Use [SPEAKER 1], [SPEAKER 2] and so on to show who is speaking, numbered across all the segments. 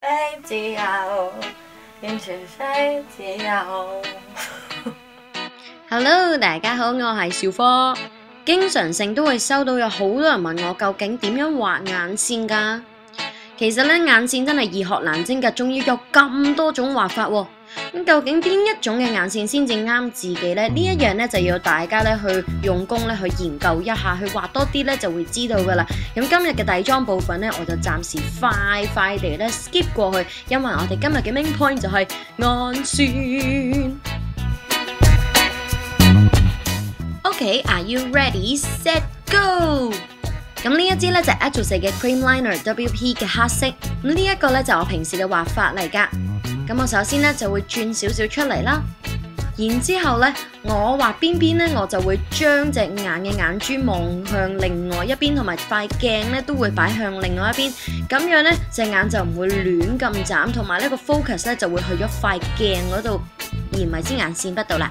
[SPEAKER 1] 飛自由，完全飛自由。
[SPEAKER 2] Hello， 大家好，我係小科。經常性都會收到有好多人問我究竟點樣畫眼線㗎？其實咧眼線真係易學難精㗎，仲要有咁多種畫法喎。咁究竟邊一種嘅眼線先至啱自己呢？呢一樣咧就要大家咧去用功咧去研究一下，去畫多啲咧就會知道㗎啦。咁今日嘅底妝部分咧，我就暫時快地咧 skip 過去，因為我哋今日嘅 main point 就係眼線。Okay，are you ready? Set go！ 咁呢一支咧就係 Ajose 嘅 Cream Liner WP 嘅黑色。咁呢一個咧就係我平時嘅畫法嚟㗎。咁我首先咧就會轉少少出嚟啦，然之後咧我畫邊邊咧我就會將隻眼嘅眼珠望向另外一邊，同埋塊鏡咧都會擺向另外一邊，咁樣咧隻眼就唔會亂咁眨，同埋呢個 focus 咧就會去咗塊鏡嗰度，而唔係支眼線筆度啦。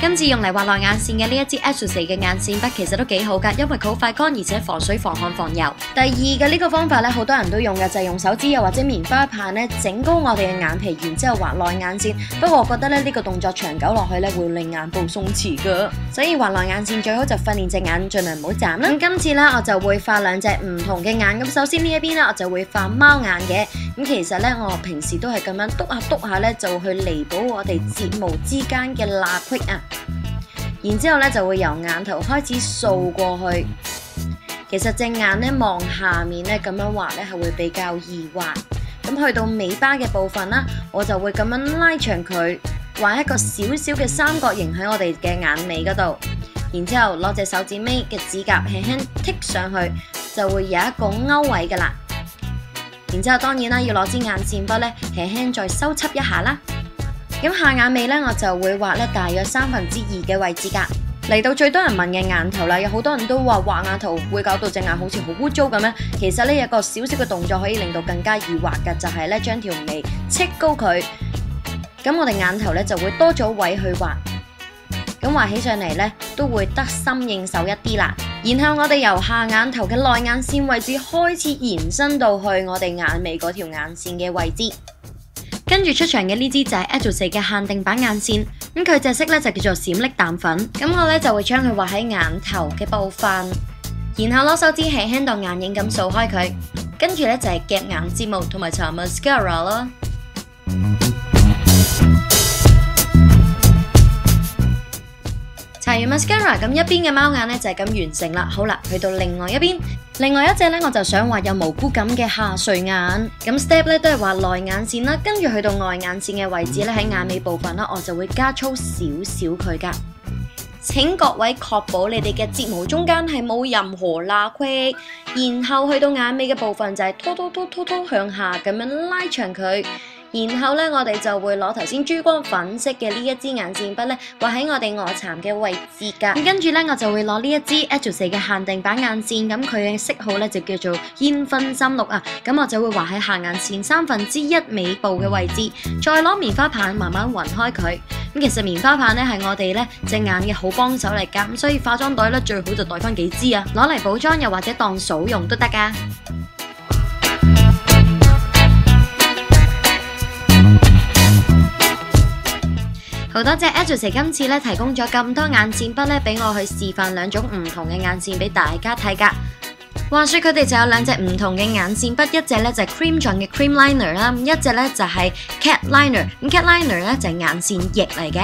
[SPEAKER 2] 今次用嚟畫內眼線嘅呢一支 Ajose 嘅眼線筆其實都幾好㗎，因為佢好快乾，而且防水、防汗、防油。第二嘅呢個方法咧，好多人都用嘅就係用手指又或者棉花棒咧整高我哋嘅眼皮，然之後畫內眼線。不過我覺得咧呢個動作長久落去咧會令眼部鬆弛㗎，所以畫內眼線最好就訓練隻眼盡量唔好眨啦。咁今次咧我就會畫兩隻唔同嘅眼。咁首先呢一邊咧我就會畫貓眼嘅。咁其實咧我平時都係咁樣篤下咧就去彌補我哋睫毛之間嘅罅隙啊。然之後咧就會由眼頭開始掃過去，其實隻眼咧望下面咧咁樣畫咧係會比較易畫。咁去到尾巴嘅部分啦，我就會咁樣拉長佢，畫一個小小嘅三角形喺我哋嘅眼尾嗰度。然之後攞隻手指尾嘅指甲輕輕剔上去，就會有一個勾位噶啦。然之後當然啦，要攞支眼線筆咧輕輕再修葺一下啦。咁下眼尾咧，我就會畫咧大約2/3嘅位置㗎。嚟到最多人問嘅眼頭啦，有好多人都話畫眼頭會搞到隻眼好似好污糟咁樣。其實呢有個小小嘅動作可以令到更加易畫㗎，就係咧將條眉戚高佢。咁我哋眼頭咧就會多咗位去畫，咁畫起上嚟咧都會得心應手一啲啦。然後我哋由下眼頭嘅內眼線位置開始延伸到去我哋眼尾嗰條眼線嘅位置。跟住出場嘅呢支就係 Ajose 嘅限定版眼線，咁佢隻色咧就叫做閃爍淡粉，咁我咧就會將佢畫喺眼頭嘅部分，然後攞手指輕輕當眼影咁掃開佢，跟住咧就係夾眼睫毛同埋搽 mascara 咯。搽完 mascara 咁一邊嘅貓眼咧就係咁完成啦。好啦，去到另外一邊。另外一隻咧，我就想畫有蘑菇感嘅下垂眼，咁 step 咧都係畫內眼線啦，跟住去到外眼線嘅位置咧，喺眼尾部分啦，我就會加粗少少佢噶。請各位確保你哋嘅睫毛中間係冇任何罅隙，然後去到眼尾嘅部分就係拖向下咁樣拉長佢。然後咧，我哋就會攞頭先珠光粉色嘅呢一支眼線筆咧，畫喺我哋臥蠶嘅位置噶。跟住咧，我就會攞呢一支 Ajose 嘅限定版眼線，咁佢嘅色號咧就叫做煙熏深綠啊。咁我就會畫喺下眼線1/3尾部嘅位置，再攞棉花棒慢慢暈開佢。咁其實棉花棒咧係我哋咧隻眼嘅好幫手嚟噶，咁所以化妝袋咧最好就帶翻幾支啊，攞嚟補妝又或者當掃用都得噶。好多謝 Ajose 今次咧提供咗咁多眼線筆咧，俾我去示範2種唔同嘅眼線俾大家睇噶。話說佢哋就有2隻唔同嘅眼線筆，一隻咧就係 cream 狀嘅 cream liner 啦，一隻咧就係 cat liner。咁 cat liner 咧就係眼線液嚟嘅。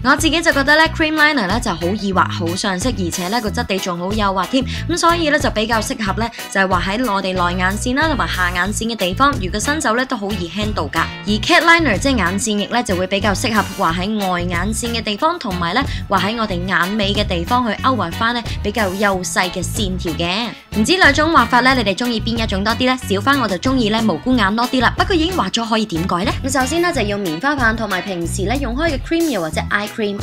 [SPEAKER 2] 我自己就覺得咧 cream liner 咧就好易畫，好上色，而且咧個質地仲好幼滑添。咁所以咧就比較適合咧就係畫喺我哋內眼線啦，同埋下眼線嘅地方。如果新手咧都好易 handle 噶。而 cat liner 即係眼線液咧就會比較適合畫喺外眼線嘅地方，同埋咧畫喺我哋眼尾嘅地方去勾畫翻咧比較幼細嘅線條嘅。唔知2種畫法咧，你哋中意邊一種多啲呢？小花我就中意咧蘑菇眼多啲啦，不過已經畫咗，可以點改呢？咁首先咧就用棉花棒同埋平時咧用開嘅 cream 又或者 eye cream。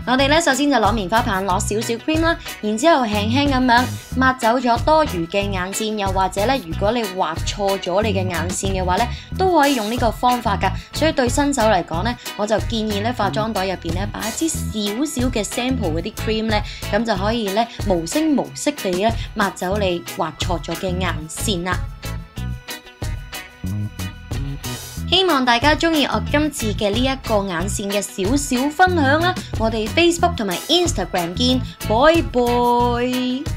[SPEAKER 2] 我哋咧首先就攞棉花棒攞少少 cream 啦，然之後輕輕咁樣抹走咗多餘嘅眼線，又或者咧如果你畫錯咗你嘅眼線嘅話咧，都可以用呢個方法噶。所以對新手嚟講咧，我就建議咧化妝袋入邊咧擺一支少少嘅 sample 嗰啲 cream 咧，咁就可以咧無聲無息地咧抹走你畫錯咗嘅眼線啦。希望大家鍾意我今次嘅呢一個眼線嘅少少分享啦。我哋 Facebook 同埋 Instagram 見，拜拜。